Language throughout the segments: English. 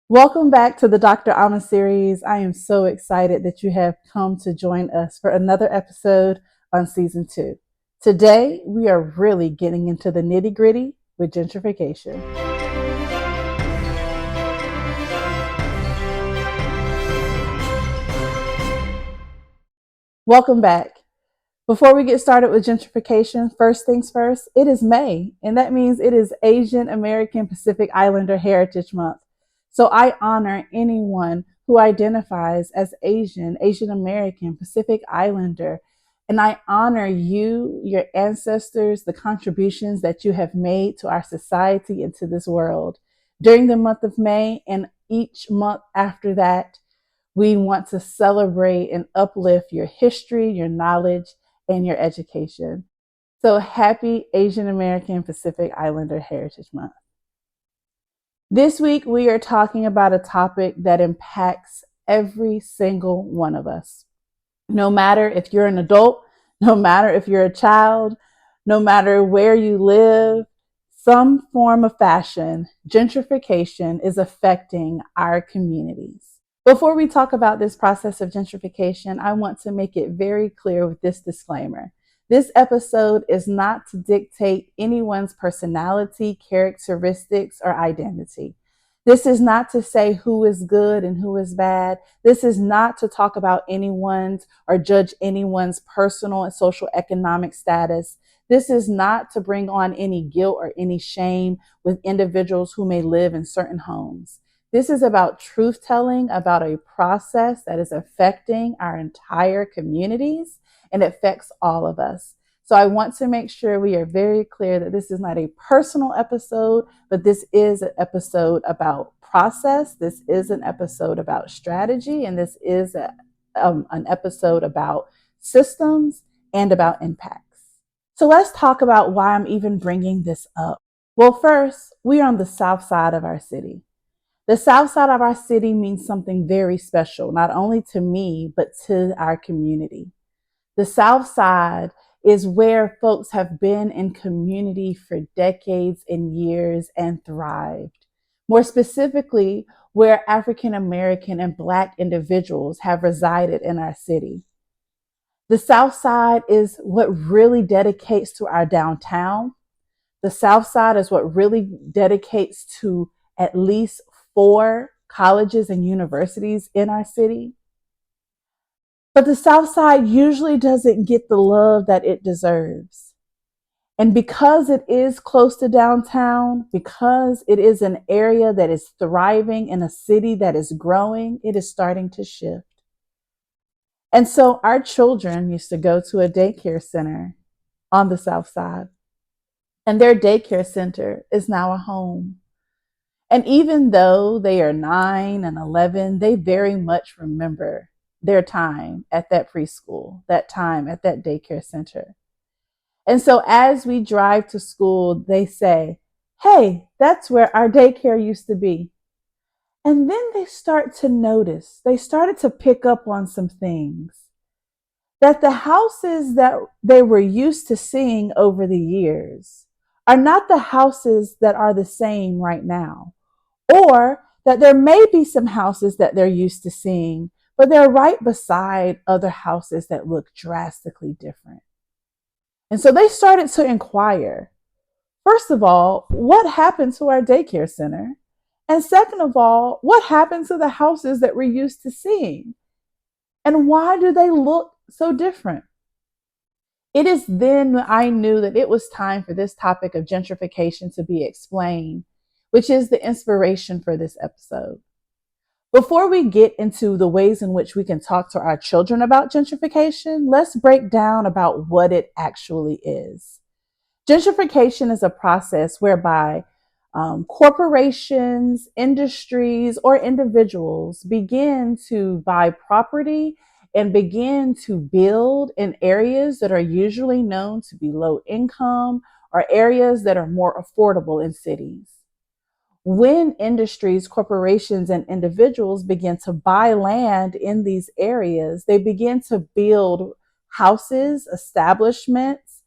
Welcome back to the Dr. Amma series. I am so excited that you have come to join us for another episode on season 2. Today, we are really getting into the nitty gritty with gentrification. Welcome back. Before we get started with gentrification, first things first, it is May, and that means it is Asian American Pacific Islander Heritage Month. So I honor anyone who identifies as Asian American, Pacific Islander, and I honor you, your ancestors, the contributions that you have made to our society and to this world. During the month of May and each month after that, we want to celebrate and uplift your history, your knowledge, and your education. So happy Asian American Pacific Islander Heritage Month. This week, we are talking about a topic that impacts every single one of us. No matter if you're an adult, no matter if you're a child, no matter where you live, some form of fashion, gentrification is affecting our communities. Before we talk about this process of gentrification, I want to make it very clear with this disclaimer. This episode is not to dictate anyone's personality, characteristics, or identity. This is not to say who is good and who is bad. This is not to talk about anyone's or judge anyone's personal and social economic status. This is not to bring on any guilt or any shame with individuals who may live in certain homes. This is about truth telling about a process that is affecting our entire communities and affects all of us. So I want to make sure we are very clear that this is not a personal episode, but this is an episode about process. This is an episode about strategy, and this is an episode about systems and about impacts. So let's talk about why I'm even bringing this up. Well, first, we are on the south side of our city. The south side of our city means something very special, not only to me, but to our community. The south side is where folks have been in community for decades and years and thrived. More specifically, where African American and Black individuals have resided in our city. The south side is what really dedicates to our downtown. The south side is what really dedicates to at least 4 colleges and universities in our city. But the South Side usually doesn't get the love that it deserves. And because it is close to downtown, because it is an area that is thriving in a city that is growing, it is starting to shift. And so our children used to go to a daycare center on the South Side, and their daycare center is now a home. And even though they are 9 and 11, they very much remember their time at that preschool, that time at that daycare center. And so as we drive to school, they say, hey, that's where our daycare used to be. And then they start to notice, they started to pick up on some things that the houses that they were used to seeing over the years are not the houses that are the same right now. Or that there may be some houses that they're used to seeing, but they're right beside other houses that look drastically different. And so they started to inquire, first of all, what happened to our daycare center? And second of all, what happened to the houses that we're used to seeing? And why do they look so different? It is then I knew that it was time for this topic of gentrification to be explained, which is the inspiration for this episode. Before we get into the ways in which we can talk to our children about gentrification, let's break down about what it actually is. Gentrification is a process whereby corporations, industries, or individuals begin to buy property and begin to build in areas that are usually known to be low income or areas that are more affordable in cities. When industries, corporations, and individuals begin to buy land in these areas, they begin to build houses, establishments,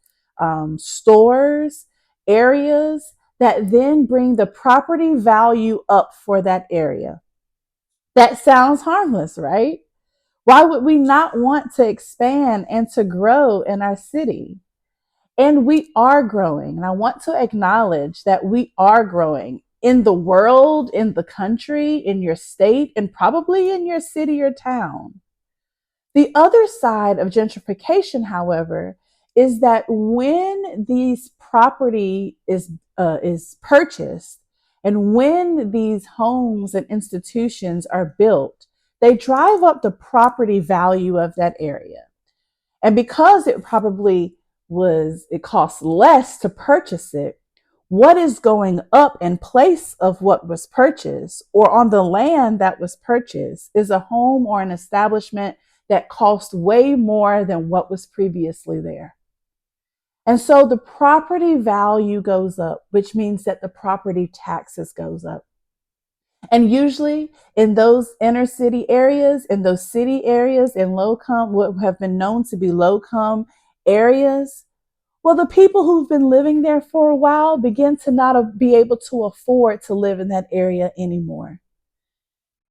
stores, areas that then bring the property value up for that area. That sounds harmless, right? Why would we not want to expand and to grow in our city? And we are growing. And I want to acknowledge that we are growing in the world, in the country, in your state, and probably in your city or town. The other side of gentrification, however, is that when these property is purchased and when these homes and institutions are built, they drive up the property value of that area. And because it costs less to purchase it, what is going up in place of what was purchased or on the land that was purchased is a home or an establishment that cost way more than what was previously there. And so the property value goes up, which means that the property taxes goes up. And usually in those inner city areas, in those city areas, in what have been known to be low-come areas, well, the people who've been living there for a while begin to not be able to afford to live in that area anymore.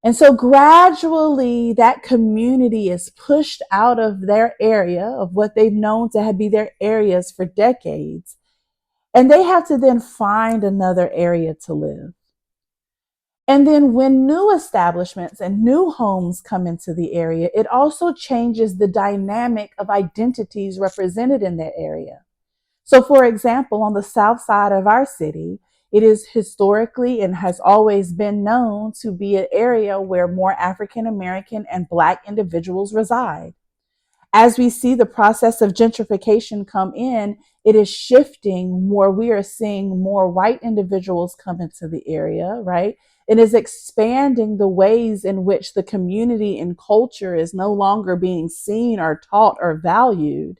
And so gradually that community is pushed out of their area of what they've known to be their areas for decades. And they have to then find another area to live. And then when new establishments and new homes come into the area, it also changes the dynamic of identities represented in that area. So, for example, on the south side of our city, it is historically and has always been known to be an area where more African American and Black individuals reside. As we see the process of gentrification come in, it is shifting more. We are seeing more white individuals come into the area, right? It is expanding the ways in which the community and culture is no longer being seen or taught or valued.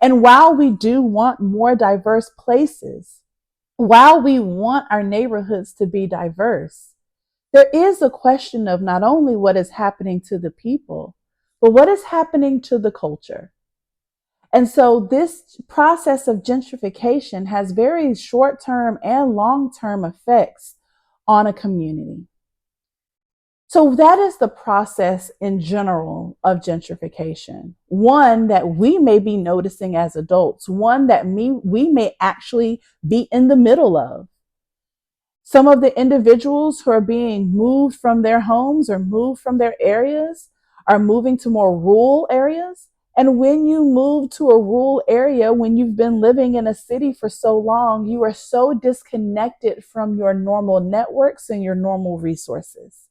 And while we do want more diverse places, while we want our neighborhoods to be diverse, there is a question of not only what is happening to the people, but what is happening to the culture. And so this process of gentrification has very short-term and long-term effects on a community. So that is the process in general of gentrification. One that we may be noticing as adults, one that we may actually be in the middle of. Some of the individuals who are being moved from their homes or moved from their areas are moving to more rural areas. And when you move to a rural area, when you've been living in a city for so long, you are so disconnected from your normal networks and your normal resources.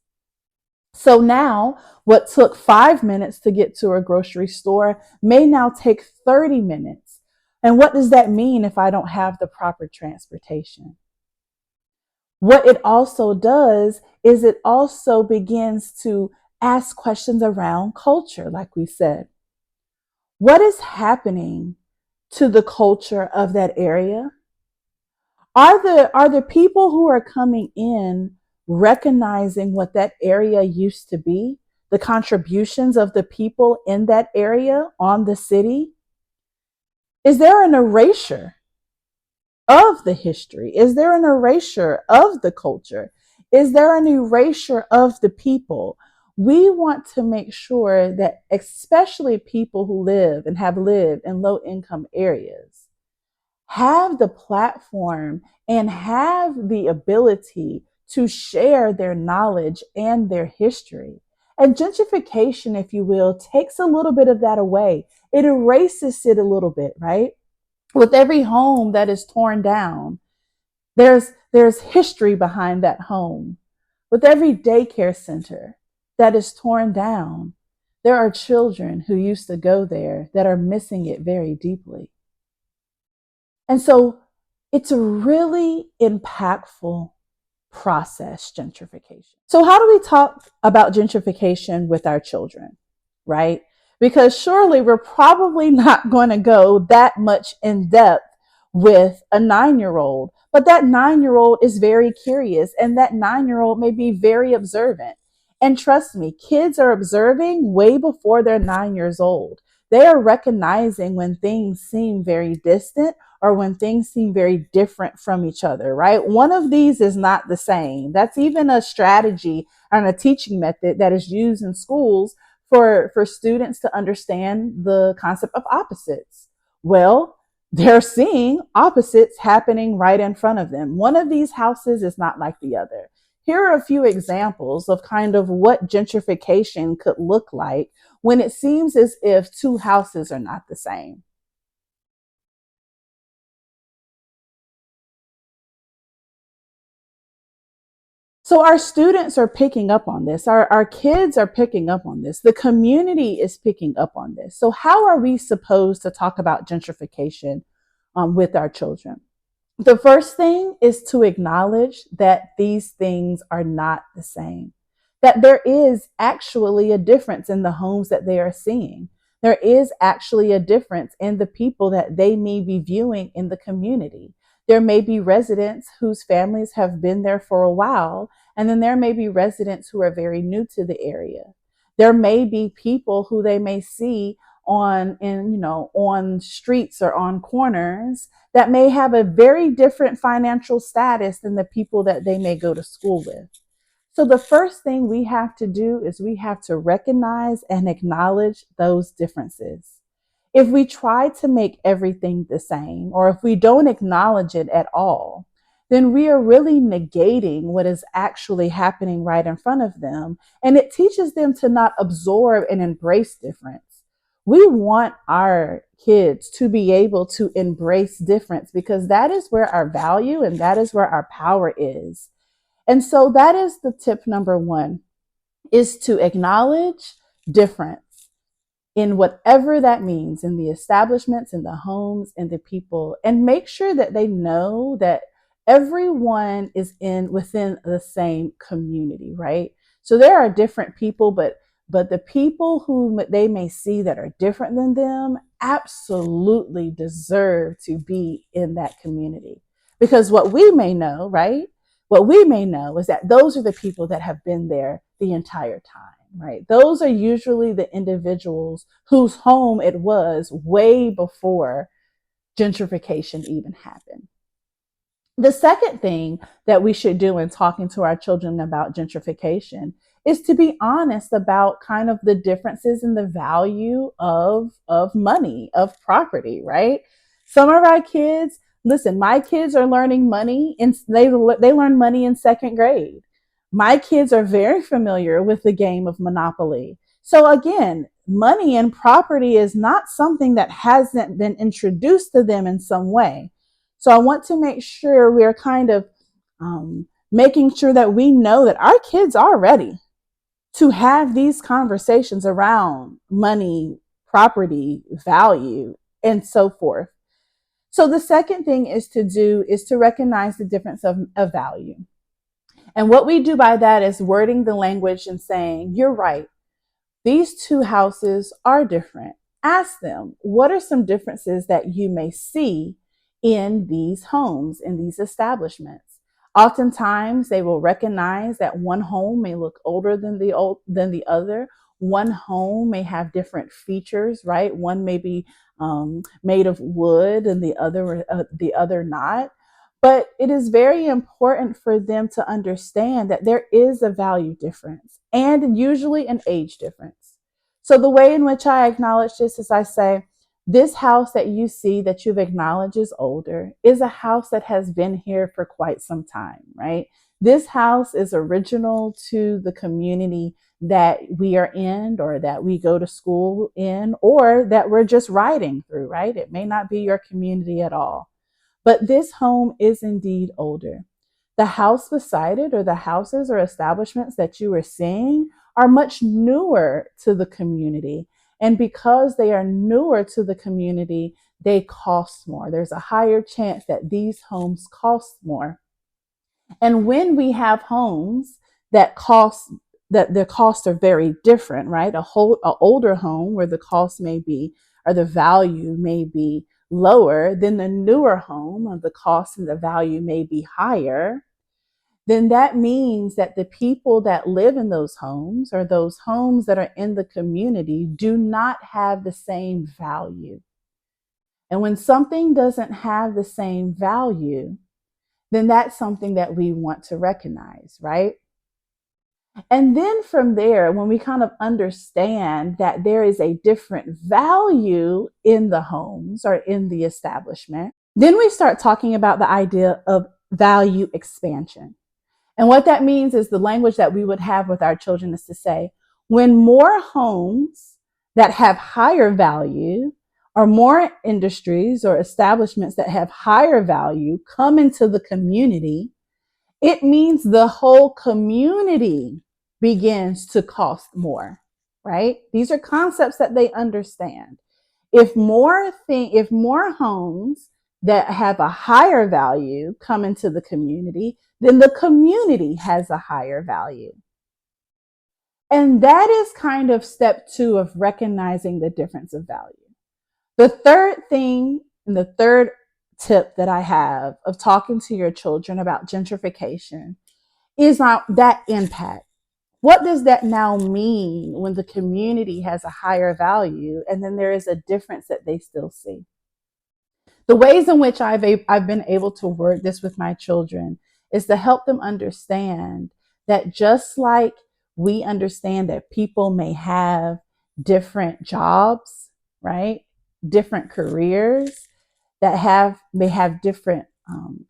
So now what took 5 minutes to get to a grocery store may now take 30 minutes. And what does that mean if I don't have the proper transportation? What it also does is it also begins to ask questions around culture, like we said. What is happening to the culture of that area? Are the people who are coming in recognizing what that area used to be, the contributions of the people in that area on the city? Is there an erasure of the history? Is there an erasure of the culture? Is there an erasure of the people? We want to make sure that especially people who live and have lived in low income areas have the platform and have the ability to share their knowledge and their history. And gentrification, if you will, takes a little bit of that away. It erases it a little bit, right? With every home that is torn down, there's history behind that home. With every daycare center that is torn down, there are children who used to go there that are missing it very deeply. And so it's a really impactful process, gentrification. So how do we talk about gentrification with our children, right? Because surely we're probably not going to go that much in depth with a 9-year-old, but that 9-year-old is very curious and that 9-year-old may be very observant. And trust me, kids are observing way before they're 9 years old. They are recognizing when things seem very distant or when things seem very different from each other, right? One of these is not the same. That's even a strategy and a teaching method that is used in schools for students to understand the concept of opposites. Well, they're seeing opposites happening right in front of them. One of these houses is not like the other. Here are a few examples of kind of what gentrification could look like when it seems as if two houses are not the same. So our students are picking up on this. Our kids are picking up on this. The community is picking up on this. So how are we supposed to talk about gentrification with our children? The first thing is to acknowledge that these things are not the same, that there is actually a difference in the homes that they are seeing. There is actually a difference in the people that they may be viewing in the community. There may be residents whose families have been there for a while, and then there may be residents who are very new to the area. There may be people who they may see on streets or on corners that may have a very different financial status than the people that they may go to school with. So the first thing we have to do is we have to recognize and acknowledge those differences. If we try to make everything the same, or if we don't acknowledge it at all, then we are really negating what is actually happening right in front of them. And it teaches them to not absorb and embrace difference. We want our kids to be able to embrace difference because that is where our value and that is where our power is. And so that is the tip number one, is to acknowledge difference in whatever that means, in the establishments, in the homes, in the people, and make sure that they know that everyone is in within the same community, right? So there are different people, but the people who they may see that are different than them absolutely deserve to be in that community. Because what we may know, right? What we may know is that those are the people that have been there the entire time, right? Those are usually the individuals whose home it was way before gentrification even happened. The second thing that we should do in talking to our children about gentrification is to be honest about kind of the differences in the value of money, of property, right? Some of our kids, listen, my kids are learning money and they learn money in second grade. My kids are very familiar with the game of Monopoly. So again, money and property is not something that hasn't been introduced to them in some way. So I want to make sure we're kind of making sure that we know that our kids are ready to have these conversations around money, property, value, and so forth. So the second thing is to recognize the difference of value. And what we do by that is wording the language and saying, you're right. These two houses are different. Ask them, what are some differences that you may see in these homes, in these establishments? Oftentimes, they will recognize that one home may look older than the other. One home may have different features, right? One may be made of wood, and the other not. But it is very important for them to understand that there is a value difference and usually an age difference. So the way in which I acknowledge this is I say, this house that you see that you've acknowledged is older is a house that has been here for quite some time, right? This house is original to the community that we are in or that we go to school in or that we're just riding through, right? It may not be your community at all. But this home is indeed older. The house beside it, or the houses or establishments that you are seeing, are much newer to the community. And because they are newer to the community, they cost more. There's a higher chance that these homes cost more. And when we have homes that cost that the costs are very different, right? A older home where the cost may be or the value may be lower than the newer home, or the cost and the value may be higher, then that means that the people that live in those homes or those homes that are in the community do not have the same value. And when something doesn't have the same value, then that's something that we want to recognize, right? And then from there, when we kind of understand that there is a different value in the homes or in the establishment, then we start talking about the idea of value expansion. And what that means is the language that we would have with our children is to say, when more homes that have higher value or more industries or establishments that have higher value come into the community, it means the whole community begins to cost more, right? These are concepts that they understand. If more homes that have a higher value come into the community, then the community has a higher value. And that is kind of step 2 of recognizing the difference of value. The third thing and the third tip that I have of talking to your children about gentrification is not that impact. What does that now mean when the community has a higher value and then there is a difference that they still see? The ways in which I've been able to word this with my children is to help them understand that just like we understand that people may have different jobs, right? Different careers may have different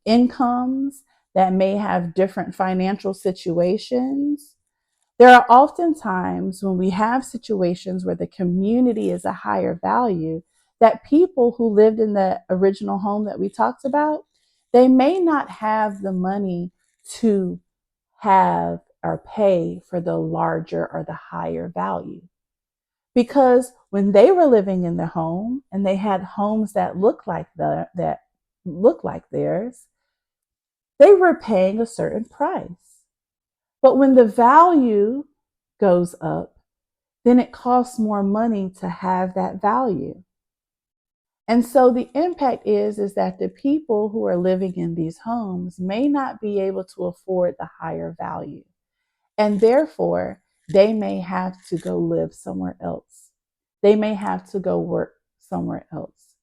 incomes, that may have different financial situations. There are often times when we have situations where the community is a higher value, that people who lived in the original home that we talked about, they may not have the money to have or pay for the larger or the higher value. Because when they were living in the home and they had homes that looked like theirs, they were paying a certain price. But when the value goes up, then it costs more money to have that value. And so the impact is that the people who are living in these homes may not be able to afford the higher value. And therefore, they may have to go live somewhere else. They may have to go work somewhere else.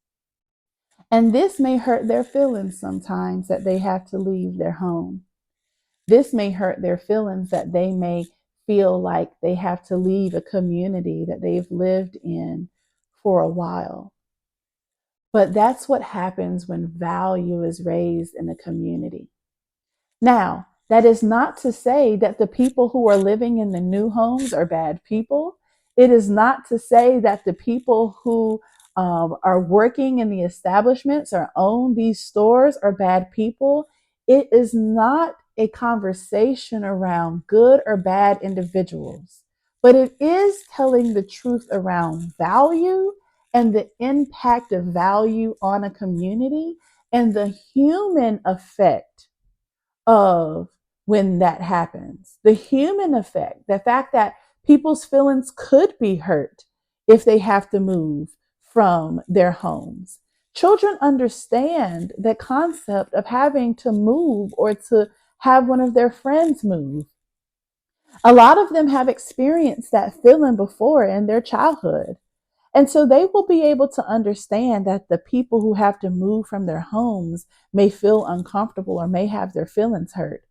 And this may hurt their feelings sometimes that they have to leave their home. This may hurt their feelings that they may feel like they have to leave a community that they've lived in for a while. But that's what happens when value is raised in a community. Now, that is not to say that the people who are living in the new homes are bad people. It is not to say that the people who are working in the establishments or own these stores are bad people. It is not a conversation around good or bad individuals, but it is telling the truth around value and the impact of value on a community and the human effect of when that happens. The human effect, the fact that people's feelings could be hurt if they have to move from their homes. Children understand the concept of having to move or to have one of their friends move. A lot of them have experienced that feeling before in their childhood. And so they will be able to understand that the people who have to move from their homes may feel uncomfortable or may have their feelings hurt.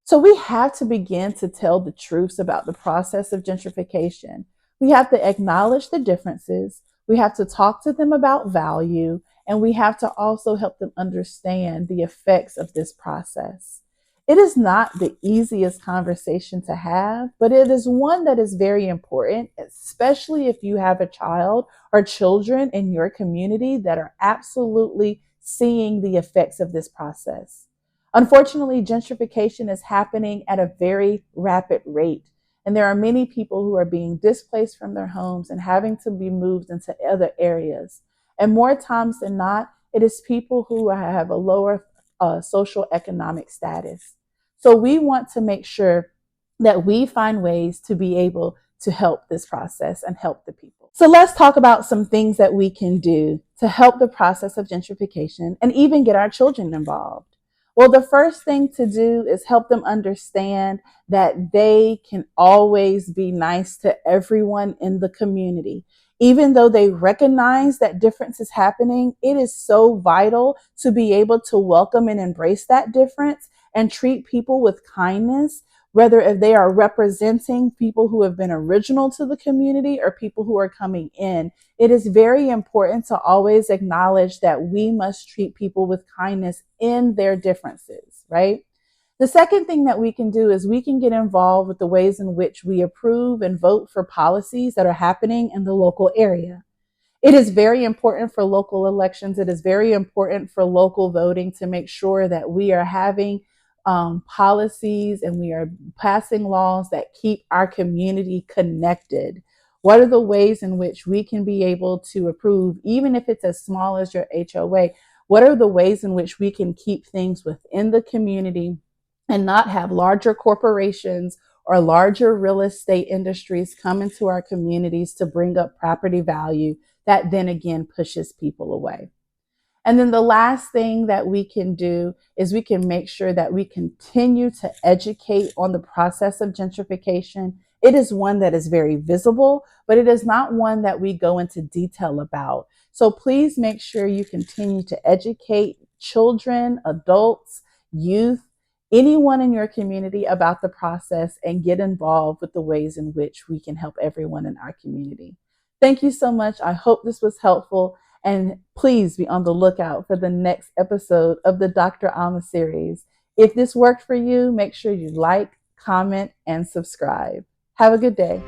So we have to begin to tell the truths about the process of gentrification. We have to acknowledge the differences. We have to talk to them about value, and we have to also help them understand the effects of this process. It is not the easiest conversation to have, but it is one that is very important, especially if you have a child or children in your community that are absolutely seeing the effects of this process. Unfortunately, gentrification is happening at a very rapid rate, and there are many people who are being displaced from their homes and having to be moved into other areas. And more times than not, it is people who have a lower social economic status. So we want to make sure that we find ways to be able to help this process and help the people. So let's talk about some things that we can do to help the process of gentrification and even get our children involved. Well, the first thing to do is help them understand that they can always be nice to everyone in the community. Even though they recognize that difference is happening, it is so vital to be able to welcome and embrace that difference and treat people with kindness, whether if they are representing people who have been original to the community or people who are coming in. It is very important to always acknowledge that we must treat people with kindness in their differences, right? The second thing that we can do is we can get involved with the ways in which we approve and vote for policies that are happening in the local area. It is very important for local elections. It is very important for local voting to make sure that we are having policies and we are passing laws that keep our community connected. What are the ways in which we can be able to approve, even if it's as small as your HOA? What are the ways in which we can keep things within the community and not have larger corporations or larger real estate industries come into our communities to bring up property value that then again pushes people away? And then the last thing that we can do is we can make sure that we continue to educate on the process of gentrification. It is one that is very visible, but it is not one that we go into detail about. So please make sure you continue to educate children, adults, youth, anyone in your community about the process and get involved with the ways in which we can help everyone in our community. Thank you so much. I hope this was helpful. And please be on the lookout for the next episode of the Dr. Amma series. If this worked for you, make sure you like, comment, and subscribe. Have a good day.